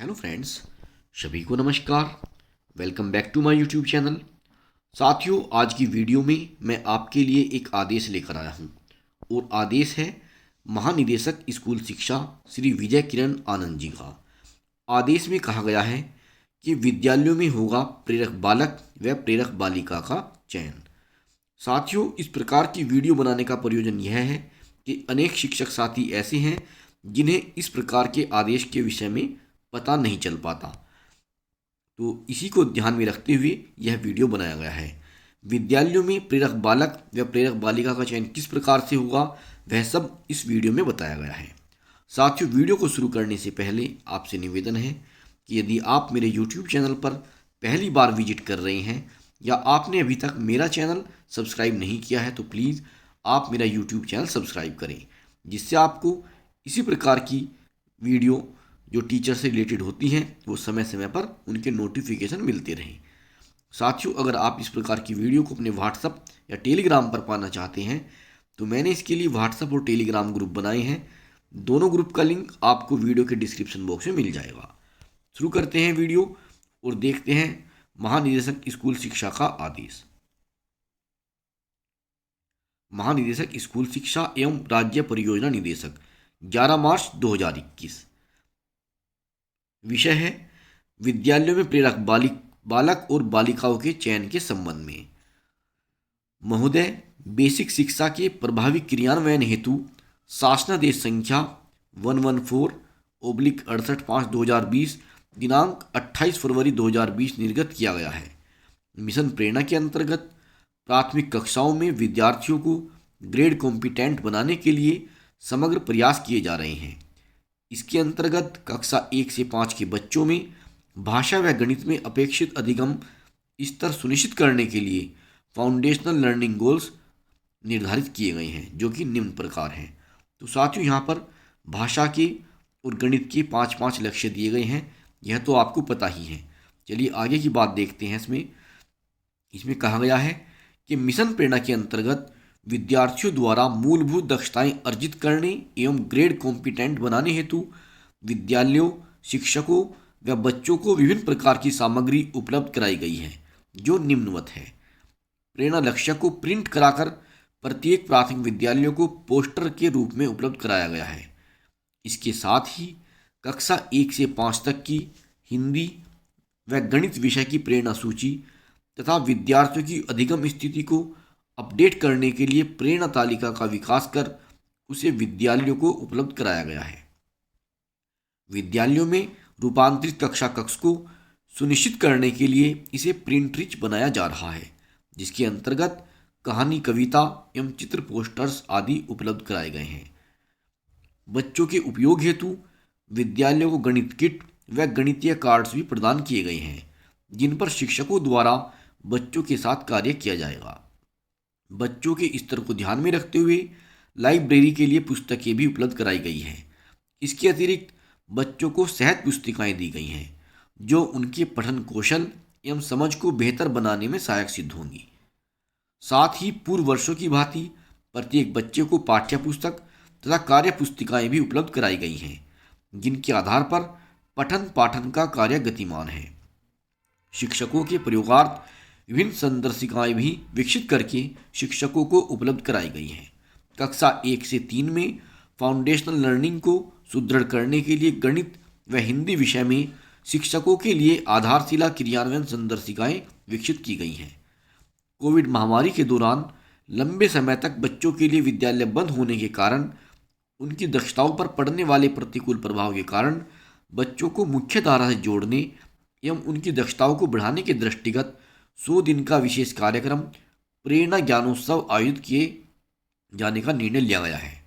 Hello friends, सभी को नमस्कार। Welcome back to my YouTube channel. साथियों, आज की वीडियो में मैं आपके लिए एक आदेश लेकर आया हूं और आदेश है महानिदेशक स्कूल शिक्षा श्री विजय किरण आनंद जी का। आदेश में कहा गया है कि विद्यालयों में होगा प्रेरक बालक व प्रेरक बालिका का चयन। साथियों, इस प्रकार की वीडियो बनाने का प्रयोजन यह है कि अनेक शिक्षक साथी ऐसे हैं जिन्हें इस प्रकार के आदेश के विषय में पता नहीं चल पाता, तो इसी को ध्यान में रखते हुए यह वीडियो बनाया गया है। विद्यालयों में प्रेरक बालक व प्रेरक बालिका का चयन किस प्रकार से होगा, वह सब इस वीडियो में बताया गया है। साथियों, वीडियो को शुरू करने से पहले आपसे निवेदन है कि यदि आप मेरे यूट्यूब चैनल पर पहली बार विजिट कर रहे हैं या आपने अभी तक मेरा चैनल सब्सक्राइब नहीं किया है, तो प्लीज़ आप मेरा यूट्यूब चैनल सब्सक्राइब करें, जिससे आपको इसी प्रकार की वीडियो जो टीचर से रिलेटेड होती हैं वो समय समय पर उनके नोटिफिकेशन मिलते रहें। साथियों, अगर आप इस प्रकार की वीडियो को अपने व्हाट्सएप या टेलीग्राम पर पाना चाहते हैं तो मैंने इसके लिए व्हाट्सएप और टेलीग्राम ग्रुप बनाए हैं। दोनों ग्रुप का लिंक आपको वीडियो के डिस्क्रिप्शन बॉक्स में मिल जाएगा। शुरू करते हैं वीडियो और देखते हैं महानिदेशक स्कूल शिक्षा का आदेश। महानिदेशक स्कूल शिक्षा एवं राज्य परियोजना निदेशक 11 मार्च 2021। विषय है विद्यालयों में प्रेरक बालक और बालिकाओं के चयन के संबंध में। महोदय, बेसिक शिक्षा के प्रभावी क्रियान्वयन हेतु शासनादेश संख्या 114/68/5/2020 दिनांक 28 फरवरी 2020 निर्गत किया गया है। मिशन प्रेरणा के अंतर्गत प्राथमिक कक्षाओं में विद्यार्थियों को ग्रेड कॉम्पिटेंट बनाने के लिए समग्र प्रयास किए जा रहे हैं। इसके अंतर्गत कक्षा 1 से 5 के बच्चों में भाषा व गणित में अपेक्षित अधिगम स्तर सुनिश्चित करने के लिए फाउंडेशनल लर्निंग गोल्स निर्धारित किए गए हैं, जो कि निम्न प्रकार हैं। तो साथियों, यहाँ पर भाषा के और गणित के 5-5 लक्ष्य दिए गए हैं, यह तो आपको पता ही है। चलिए आगे की बात देखते हैं। इसमें कहा गया है कि मिशन प्रेरणा के अंतर्गत विद्यार्थियों द्वारा मूलभूत दक्षताएं अर्जित करने एवं ग्रेड कॉम्पिटेंट बनाने हेतु विद्यालयों, शिक्षकों व बच्चों को विभिन्न प्रकार की सामग्री उपलब्ध कराई गई है, जो निम्नवत है। प्रेरणा लक्ष्य को प्रिंट कराकर प्रत्येक प्राथमिक विद्यालयों को पोस्टर के रूप में उपलब्ध कराया गया है। इसके साथ ही कक्षा 1 से 5 तक की हिंदी व गणित विषय की प्रेरणा सूची तथा विद्यार्थियों की अधिगम स्थिति को अपडेट करने के लिए प्रेरणा तालिका का विकास कर उसे विद्यालयों को उपलब्ध कराया गया है। विद्यालयों में रूपांतरित कक्षा कक्ष को सुनिश्चित करने के लिए इसे प्रिंट रिच बनाया जा रहा है, जिसके अंतर्गत कहानी, कविता एवं चित्र पोस्टर्स आदि उपलब्ध कराए गए हैं। बच्चों के उपयोग हेतु विद्यालयों को गणित किट व गणितीय कार्ड्स भी प्रदान किए गए हैं, जिन पर शिक्षकों द्वारा बच्चों के साथ कार्य किया जाएगा। बच्चों के स्तर को ध्यान में रखते हुए लाइब्रेरी के लिए पुस्तकें भी उपलब्ध कराई गई हैं। इसके अतिरिक्त बच्चों को सहज पुस्तिकाएं दी गई हैं, जो उनके पठन कौशल एवं समझ को बेहतर बनाने में सहायक सिद्ध होंगी। साथ ही पूर्व वर्षों की भांति प्रत्येक बच्चे को पाठ्य पुस्तक तथा कार्य पुस्तिकाएं भी उपलब्ध कराई गई हैं, जिनके आधार पर पठन पाठन का कार्य गतिमान है। शिक्षकों के प्रयोगार्थ विभिन्न संदर्शिकाएं भी विकसित करके शिक्षकों को उपलब्ध कराई गई हैं। कक्षा 1 से 3 में फाउंडेशनल लर्निंग को सुदृढ़ करने के लिए गणित व हिंदी विषय में शिक्षकों के लिए आधारशिला क्रियान्वयन संदर्शिकाएं विकसित की गई हैं। कोविड महामारी के दौरान लंबे समय तक बच्चों के लिए विद्यालय बंद होने के कारण उनकी दक्षताओं पर पड़ने वाले प्रतिकूल प्रभाव के कारण बच्चों को मुख्य धारा से जोड़ने एवं उनकी दक्षताओं को बढ़ाने के दृष्टिगत 100 दिन का विशेष कार्यक्रम प्रेरणा ज्ञानोत्सव आयोजित किए जाने का निर्णय लिया गया है।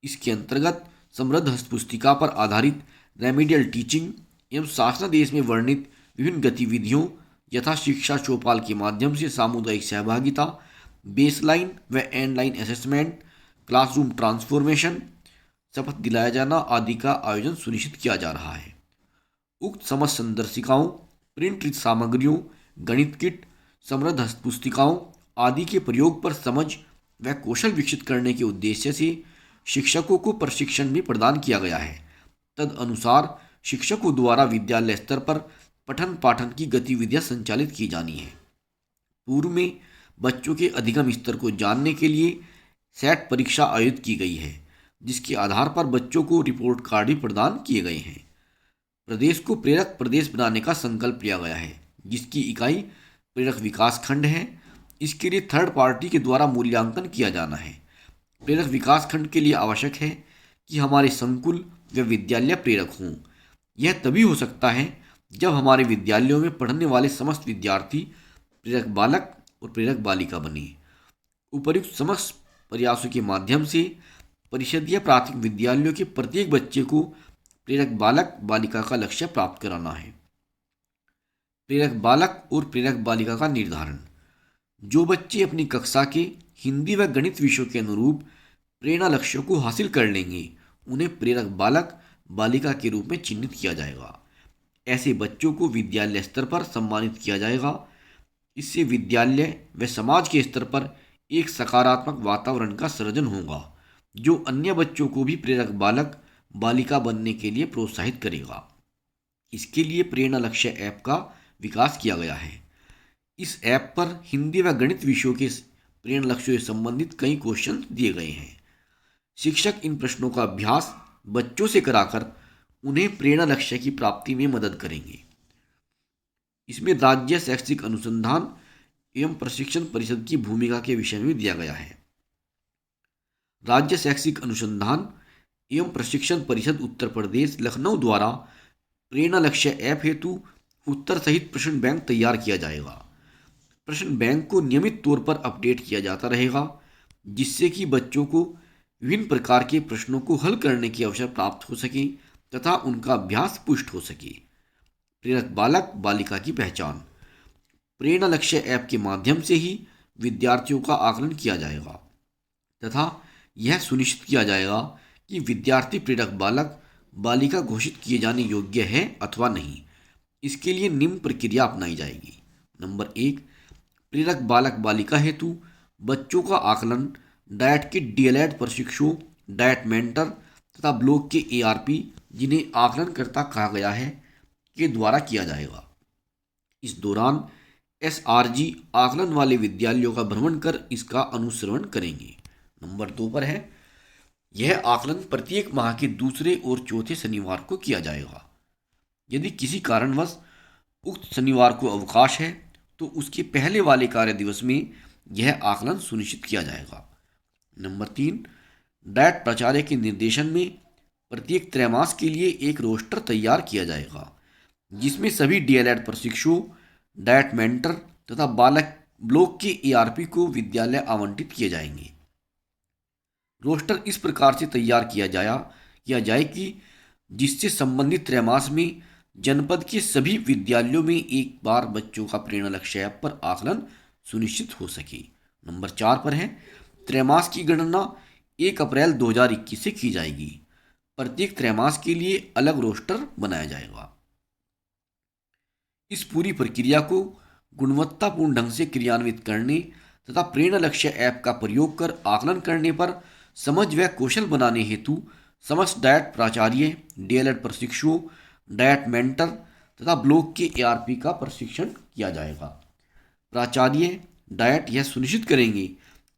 इसके अंतर्गत समृद्ध हस्तपुस्तिका पर आधारित रेमेडियल टीचिंग एवं शासनादेश में वर्णित विभिन्न गतिविधियों यथा शिक्षा चौपाल के माध्यम से सामुदायिक सहभागिता, बेसलाइन व एंडलाइन असेसमेंट, क्लासरूम ट्रांसफॉर्मेशन, शपथ दिलाया जाना आदि का आयोजन सुनिश्चित किया जा रहा है। उक्त समस्त संदर्शिकाओं, प्रिंट रिच सामग्रियों, गणित किट, समृद्ध हस्तपुस्तिकाओं आदि के प्रयोग पर समझ व कौशल विकसित करने के उद्देश्य से शिक्षकों को प्रशिक्षण भी प्रदान किया गया है। तद अनुसार शिक्षकों द्वारा विद्यालय स्तर पर पठन पाठन की गतिविधियां संचालित की जानी है। पूर्व में बच्चों के अधिगम स्तर को जानने के लिए सेट परीक्षा आयोजित की गई है, जिसके आधार पर बच्चों को रिपोर्ट कार्ड भी प्रदान किए गए हैं। प्रदेश को प्रेरक प्रदेश बनाने का संकल्प लिया गया है, जिसकी इकाई प्रेरक विकास खंड है। इसके लिए थर्ड पार्टी के द्वारा मूल्यांकन किया जाना है। प्रेरक विकास खंड के लिए आवश्यक है कि हमारे संकुल व विद्यालय प्रेरक हों। यह तभी हो सकता है जब हमारे विद्यालयों में पढ़ने वाले समस्त विद्यार्थी प्रेरक बालक और प्रेरक बालिका बने। उपर्युक्त समस्त प्रयासों के माध्यम से परिषदीय प्राथमिक विद्यालयों के प्रत्येक बच्चे को प्रेरक बालक बालिका का लक्ष्य प्राप्त कराना है। प्रेरक बालक और प्रेरक बालिका का निर्धारण। जो बच्चे अपनी कक्षा के हिंदी व गणित विषयों के अनुरूप प्रेरणा लक्ष्यों को हासिल कर लेंगे, उन्हें प्रेरक बालक बालिका के रूप में चिन्हित किया जाएगा। ऐसे बच्चों को विद्यालय स्तर पर सम्मानित किया जाएगा। इससे विद्यालय व समाज के स्तर पर एक सकारात्मक वातावरण का सृजन होगा, जो अन्य बच्चों को भी प्रेरक बालक बालिका बनने के लिए प्रोत्साहित करेगा। इसके लिए प्रेरणा लक्ष्य ऐप का विकास किया गया है। इस ऐप पर हिंदी व गणित विषयों के प्रेरणा लक्ष्यों से संबंधित कई क्वेश्चन दिए गए हैं। शिक्षक इन प्रश्नों का अभ्यास बच्चों से कराकर उन्हें प्रेरणा लक्ष्य की प्राप्ति में मदद करेंगे। इसमें राज्य शैक्षिक अनुसंधान एवं प्रशिक्षण परिषद की भूमिका के विषय में दिया गया है। राज्य शैक्षिक अनुसंधान एवं प्रशिक्षण परिषद उत्तर प्रदेश लखनऊ द्वारा प्रेरणा लक्ष्य ऐप हेतु उत्तर सहित प्रश्न बैंक तैयार किया जाएगा। प्रश्न बैंक को नियमित तौर पर अपडेट किया जाता रहेगा, जिससे कि बच्चों को विभिन्न प्रकार के प्रश्नों को हल करने के अवसर प्राप्त हो सके तथा उनका अभ्यास पुष्ट हो सके। प्रेरक बालक बालिका की पहचान। प्रेरणा लक्ष्य ऐप के माध्यम से ही विद्यार्थियों का आकलन किया जाएगा तथा यह सुनिश्चित किया जाएगा कि विद्यार्थी प्रेरक बालक बालिका घोषित किए जाने योग्य है अथवा नहीं। इसके लिए निम्न प्रक्रिया अपनाई जाएगी। नंबर 1, प्रेरक बालक बालिका हेतु बच्चों का आकलन डाइट के डीएलएड प्रशिक्षुओं, डाइट मेंटर तथा ब्लॉक के एआरपी, जिन्हें आकलनकर्ता कहा गया है, के द्वारा किया जाएगा। इस दौरान एसआरजी आकलन वाले विद्यालयों का भ्रमण कर इसका अनुश्रवण करेंगे। नंबर 2 पर है, यह आकलन प्रत्येक माह के दूसरे और चौथे शनिवार को किया जाएगा। यदि किसी कारणवश उक्त शनिवार को अवकाश है तो उसके पहले वाले कार्य दिवस में यह आकलन सुनिश्चित किया जाएगा। नंबर 3, डाइट प्राचार्य के निर्देशन में प्रत्येक त्रैमास के लिए एक रोस्टर तैयार किया जाएगा, जिसमें सभी डीएलएड प्रशिक्षुओं, डाइट मेंटर तथा बालक ब्लॉक के एआरपी को विद्यालय आवंटित किए जाएंगे। रोस्टर इस प्रकार से तैयार किया जाए कि जिससे संबंधित त्रैमास में जनपद के सभी विद्यालयों में एक बार बच्चों का प्रेरणा लक्ष्य ऐप पर आकलन सुनिश्चित हो सके। नंबर 4 पर है, त्रैमास की गणना 1 अप्रैल 2021 से की जाएगी। प्रत्येक त्रैमास के लिए अलग रोस्टर बनाया जाएगा। इस पूरी प्रक्रिया को गुणवत्तापूर्ण ढंग से क्रियान्वित करने तथा प्रेरणा लक्ष्य ऐप का प्रयोग कर आकलन करने पर समझ व कौशल बनाने हेतु समस्त डाइट प्राचार्य, डीएलएड प्रशिक्षुओं, डाइट मेंटर तथा ब्लॉक के एआरपी का प्रशिक्षण किया जाएगा। प्राचार्य डाइट यह सुनिश्चित करेंगे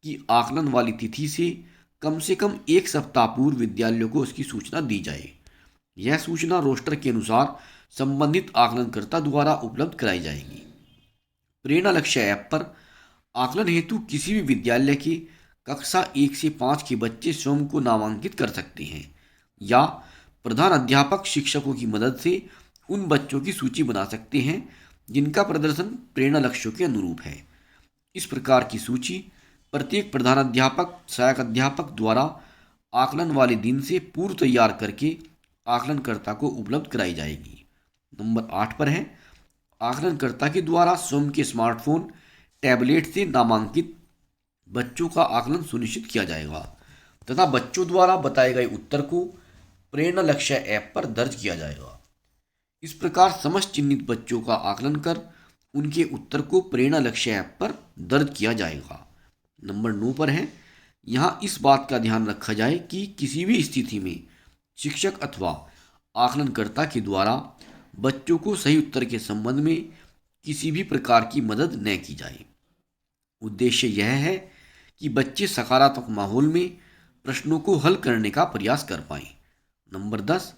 कि आकलन वाली तिथि से कम 1 सप्ताह पूर्व विद्यालयों को उसकी सूचना दी जाए। यह सूचना रोस्टर के अनुसार संबंधित आकलनकर्ता द्वारा उपलब्ध कराई जाएगी। प्रेरणा लक्ष्य ऐप पर आकलन हेतु किसी भी विद्यालय के कक्षा 1 से 5 के बच्चे स्वयं को नामांकित कर सकते हैं या प्रधान अध्यापक शिक्षकों की मदद से उन बच्चों की सूची बना सकते हैं जिनका प्रदर्शन प्रेरणा लक्ष्यों के अनुरूप है। इस प्रकार की सूची प्रत्येक प्रधान अध्यापक, सहायक अध्यापक द्वारा आकलन वाले दिन से पूर्व तैयार करके आकलनकर्ता को उपलब्ध कराई जाएगी। नंबर 8 पर है, आकलनकर्ता के द्वारा स्वयं के स्मार्टफोन, टैबलेट से नामांकित बच्चों का आकलन सुनिश्चित किया जाएगा तथा बच्चों द्वारा बताए गए उत्तर को प्रेरणा लक्ष्य ऐप पर दर्ज किया जाएगा। इस प्रकार समस्त चिन्हित बच्चों का आकलन कर उनके उत्तर को प्रेरणा लक्ष्य ऐप पर दर्ज किया जाएगा। नंबर 9 पर है, यहाँ इस बात का ध्यान रखा जाए कि किसी भी स्थिति में शिक्षक अथवा आकलनकर्ता के द्वारा बच्चों को सही उत्तर के संबंध में किसी भी प्रकार की मदद न की जाए। उद्देश्य यह है कि बच्चे सकारात्मक माहौल में प्रश्नों को हल करने का प्रयास कर पाएं। नंबर 10,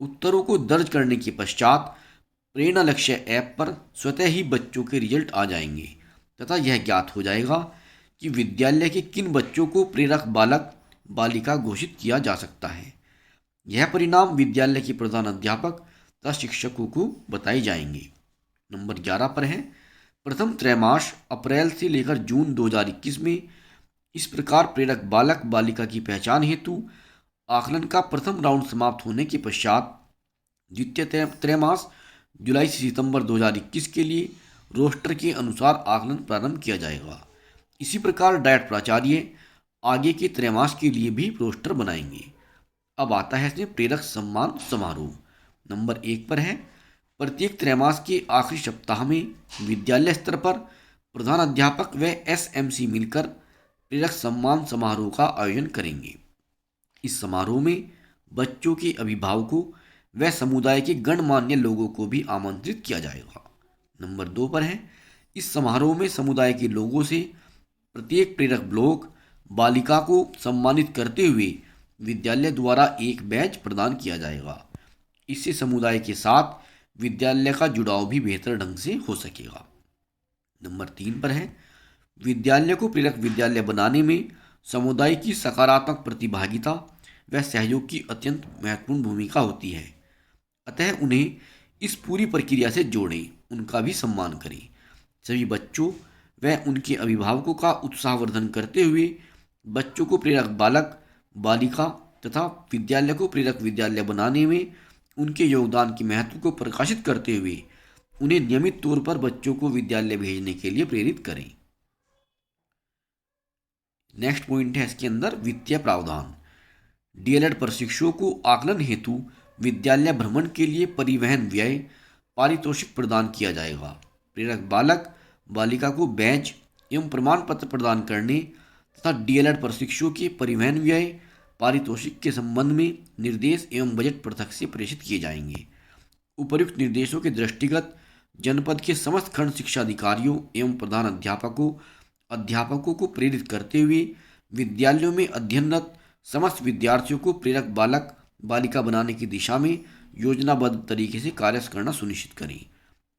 उत्तरों को दर्ज करने के पश्चात प्रेरणा लक्ष्य ऐप पर स्वतः ही बच्चों के रिजल्ट आ जाएंगे तथा यह ज्ञात हो जाएगा कि विद्यालय के किन बच्चों को प्रेरक बालक बालिका घोषित किया जा सकता है। यह परिणाम विद्यालय के प्रधान अध्यापक तथा शिक्षकों को बताए जाएंगे। नंबर 11 पर है, प्रथम त्रैमास अप्रैल से लेकर जून 2021 में इस प्रकार प्रेरक बालक बालिका की पहचान हेतु आकलन का प्रथम राउंड समाप्त होने के पश्चात द्वितीय त्रैमास जुलाई से सितंबर 2021 के लिए रोस्टर के अनुसार आकलन प्रारंभ किया जाएगा। इसी प्रकार डायट प्राचार्य आगे के त्रैमास के लिए भी रोस्टर बनाएंगे। अब आता है इसमें प्रेरक सम्मान समारोह। नंबर 1 पर है, प्रत्येक त्रैमास के आखिरी सप्ताह में विद्यालय स्तर पर प्रधान अध्यापक व एसएमसी मिलकर प्रेरक सम्मान समारोह का आयोजन करेंगे। इस समारोह में बच्चों के अभिभावकों व समुदाय के गणमान्य लोगों को भी आमंत्रित किया जाएगा। नंबर 2 पर है, इस समारोह में समुदाय के लोगों से प्रत्येक प्रेरक ब्लॉक बालिका को सम्मानित करते हुए विद्यालय द्वारा एक बैज प्रदान किया जाएगा। इससे समुदाय के साथ विद्यालय का जुड़ाव भी बेहतर ढंग से हो सकेगा। नंबर 3 पर है, विद्यालय को प्रेरक विद्यालय बनाने में समुदाय की सकारात्मक प्रतिभागिता व सहयोग की अत्यंत महत्वपूर्ण भूमिका होती है। अतः उन्हें इस पूरी प्रक्रिया से जोड़ें, उनका भी सम्मान करें। सभी बच्चों व उनके अभिभावकों का उत्साहवर्धन करते हुए बच्चों को प्रेरक बालक बालिका तथा विद्यालय को प्रेरक विद्यालय बनाने में उनके योगदान के महत्व को प्रकाशित करते हुए उन्हें नियमित तौर पर बच्चों को विद्यालय भेजने के लिए प्रेरित करें। नेक्स्ट पॉइंट है इसके अंदर वित्तीय प्रावधान। डीएलएड प्रशिक्षुओं को आकलन हेतु विद्यालय भ्रमण के लिए परिवहन व्यय पारितोषिक प्रदान किया जाएगा। प्रेरक बालक बालिका को बैज एवं प्रमाण पत्र प्रदान करने तथा डीएलएड प्रशिक्षुओं के परिवहन व्यय पारितोषिक के संबंध में निर्देश एवं बजट पृथक से प्रेषित किए जाएंगे। उपर्युक्त निर्देशों के दृष्टिगत जनपद के समस्त खंड शिक्षा अधिकारियों एवं प्रधान अध्यापकों को प्रेरित करते हुए विद्यालयों में अध्ययनरत समस्त विद्यार्थियों को प्रेरक बालक बालिका बनाने की दिशा में योजनाबद्ध तरीके से कार्य करना सुनिश्चित करें।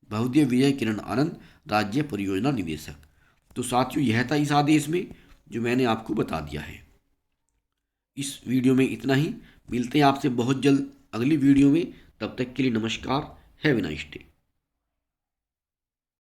बहुदेव विजय किरण आनंद, राज्य परियोजना निदेशक। तो साथियों, यह था इस आदेश में जो मैंने आपको बता दिया है। इस वीडियो में इतना ही। मिलते हैं आपसे बहुत जल्द अगली वीडियो में। तब तक के लिए नमस्कार। Have a nice day.